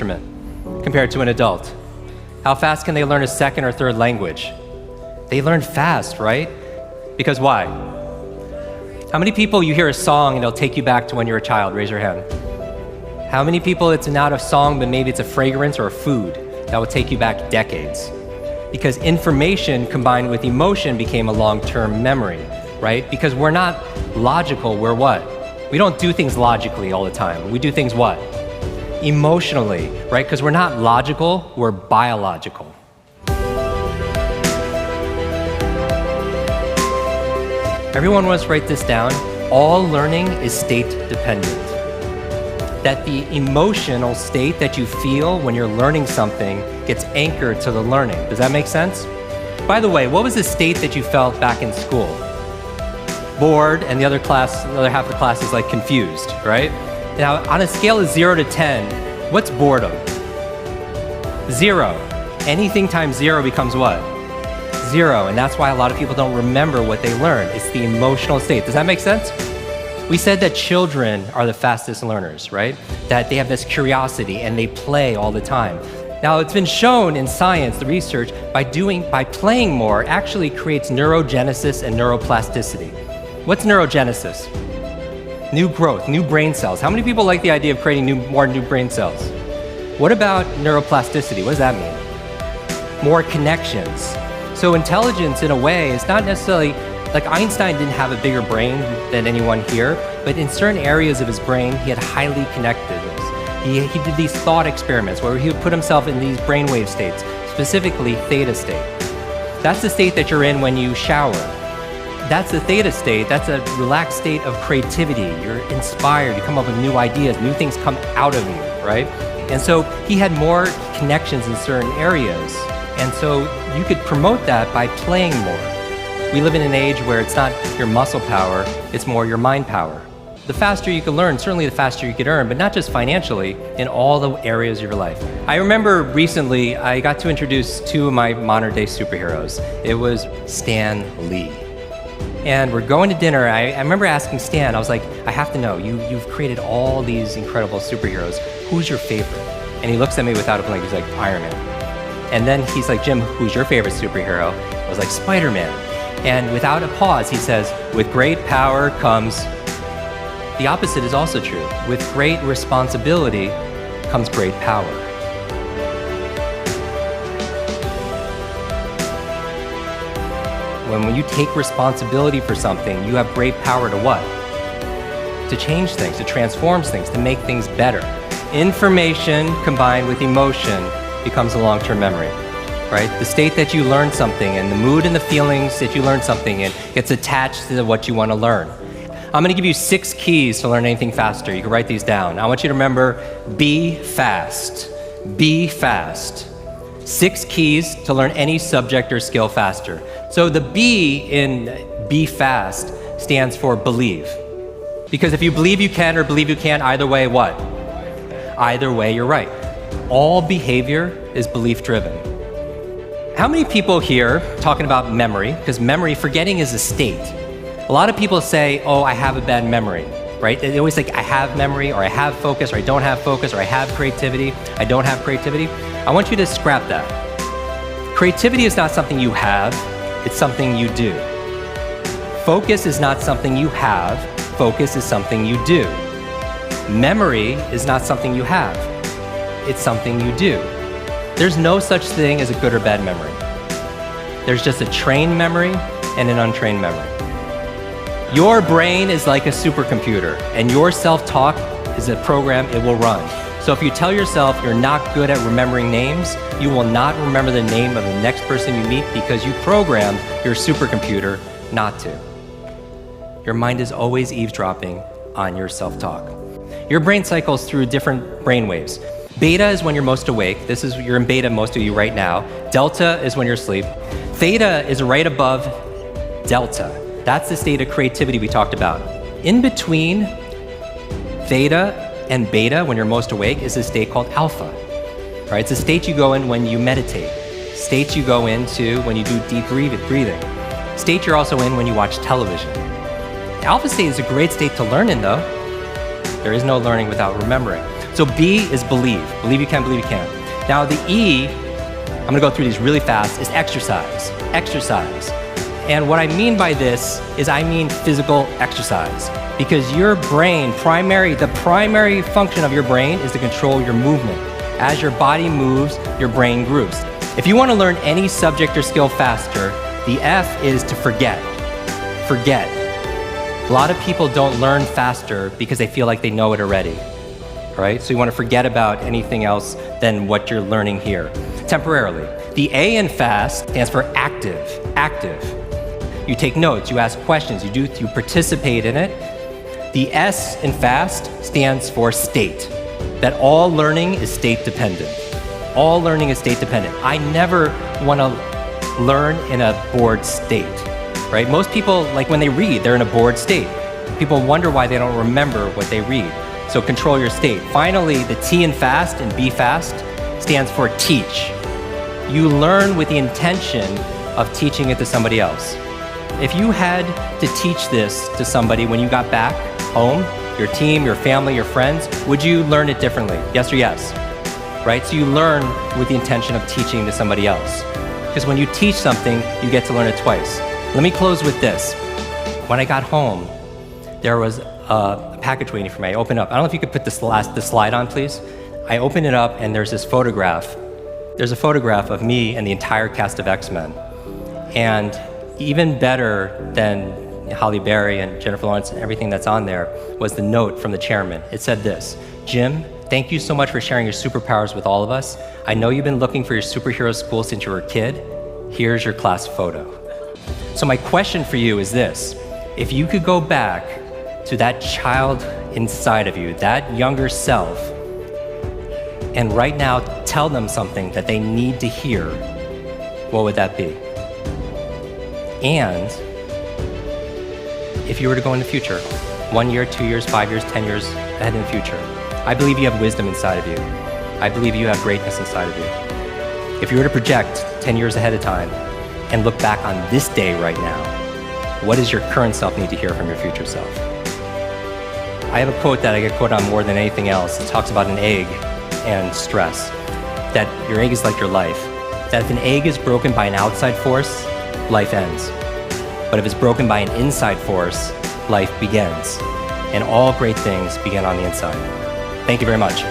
instrument compared to an adult? How fast can they learn a second or third language? They learn fast, right? Because why? How many people you hear a song and it'll take you back to when you were a child? Raise your hand. How many people it's not a song, but maybe it's a fragrance or a food that will take you back decades? Because information combined with emotion became a long-term memory, right? Because we're not logical, we're what? We don't do things logically all the time. We do things what? Emotionally, right? Because we're not logical, we're biological. Everyone wants to write this down. All learning is state dependent. That the emotional state that you feel when you're learning something gets anchored to the learning. Does that make sense? By the way, what was the state that you felt back in school? Bored, and the other half of the class is like confused, right? Now, on a scale of 0 to 10, what's boredom? 0. Anything times 0 becomes what? 0, and that's why a lot of people don't remember what they learned. It's the emotional state. Does that make sense? We said that children are the fastest learners, right? That they have this curiosity and they play all the time. Now, it's been shown in science, the research, by playing more actually creates neurogenesis and neuroplasticity. What's neurogenesis? New growth, new brain cells. How many people like the idea of creating more new brain cells? What about neuroplasticity? What does that mean? More connections. So intelligence, in a way, is not necessarily, like Einstein didn't have a bigger brain than anyone here, but in certain areas of his brain, he had highly connectedness. He did these thought experiments where he would put himself in these brainwave states, specifically theta state. That's the state that you're in when you shower. That's the theta state. That's a relaxed state of creativity. You're inspired. You come up with new ideas. New things come out of you, right? And so he had more connections in certain areas. And so you could promote that by playing more. We live in an age where it's not your muscle power, it's more your mind power. The faster you can learn, certainly the faster you could earn, but not just financially, in all the areas of your life. I remember recently, I got to introduce two of my modern day superheroes. It was Stan Lee. And we're going to dinner. I remember asking Stan, I was like, I have to know, you've created all these incredible superheroes. Who's your favorite? And he looks at me without a blink, he's like, Iron Man. And then he's like, Jim, who's your favorite superhero? I was like, Spider-Man. And without a pause, he says, with great power comes, the opposite is also true. With great responsibility comes great power. When you take responsibility for something, you have great power to what? To change things, to transform things, to make things better. Information combined with emotion becomes a long-term memory, right? The state that you learn something and the mood and the feelings that you learn something in gets attached to what you want to learn. I'm going to give you 6 keys to learn anything faster. You can write these down. I want you to remember, be fast. Be fast. 6 keys to learn any subject or skill faster. So the B in be fast stands for believe. Because if you believe you can or believe you can't, either way, what? Either way, you're right. All behavior is belief driven. How many people here talking about memory? Because memory, forgetting is a state. A lot of people say, oh, I have a bad memory, right? They always think I have memory, or I have focus, or I don't have focus, or I have creativity, I don't have creativity. I want you to scrap that. Creativity is not something you have, it's something you do. Focus is not something you have, focus is something you do. Memory is not something you have, it's something you do. There's no such thing as a good or bad memory. There's just a trained memory and an untrained memory. Your brain is like a supercomputer, and your self-talk is a program it will run. So if you tell yourself you're not good at remembering names, you will not remember the name of the next person you meet because you programmed your supercomputer not to. Your mind is always eavesdropping on your self-talk. Your brain cycles through different brain waves. Beta is when you're most awake. You're in beta, most of you right now. Delta is when you're asleep. Theta is right above delta. That's the state of creativity we talked about. In between theta and beta, when you're most awake, is a state called alpha. Right? It's a state you go in when you meditate. State you go into when you do deep breathing. State you're also in when you watch television. Alpha state is a great state to learn in, though. There is no learning without remembering. So B is believe. Believe you can, believe you can. Now the E, I'm gonna go through these really fast, is exercise. Exercise. And what I mean by this is I mean physical exercise. Because your brain, the primary function of your brain is to control your movement. As your body moves, your brain grooves. If you want to learn any subject or skill faster, the F is to forget. Forget. A lot of people don't learn faster because they feel like they know it already. All right? So you want to forget about anything else than what you're learning here, temporarily. The A in fast stands for active. Active. You take notes, you ask questions, you participate in it. The S in fast stands for state, that all learning is state dependent. All learning is state dependent. I never want to learn in a bored state, right? Most people, like when they read, they're in a bored state. People wonder why they don't remember what they read. So control your state. Finally, the T in fast and B fast stands for teach. You learn with the intention of teaching it to somebody else. If you had to teach this to somebody when you got back home, your team, your family, your friends, would you learn it differently? Yes or yes? Right? So you learn with the intention of teaching to somebody else. Because when you teach something, you get to learn it twice. Let me close with this. When I got home, there was a package waiting for me. I opened up. I don't know if you could put the slide on, please. I opened it up and there's this photograph. There's a photograph of me and the entire cast of X-Men. And even better than Halle Berry and Jennifer Lawrence and everything that's on there was the note from the chairman. It said this: Jim, thank you so much for sharing your superpowers with all of us. I know you've been looking for your superhero school since you were a kid. Here's your class photo. So my question for you is this: if you could go back to that child inside of you, that younger self, and right now tell them something that they need to hear, what would that be? And if you were to go in the future, 1 year, 2 years, 5 years, 10 years ahead in the future, I believe you have wisdom inside of you. I believe you have greatness inside of you. If you were to project 10 years ahead of time and look back on this day right now, what does your current self need to hear from your future self? I have a quote that I get quoted on more than anything else. It talks about an egg and stress, that your egg is like your life, that if an egg is broken by an outside force, life ends. But if it's broken by an inside force, life begins. And all great things begin on the inside. Thank you very much.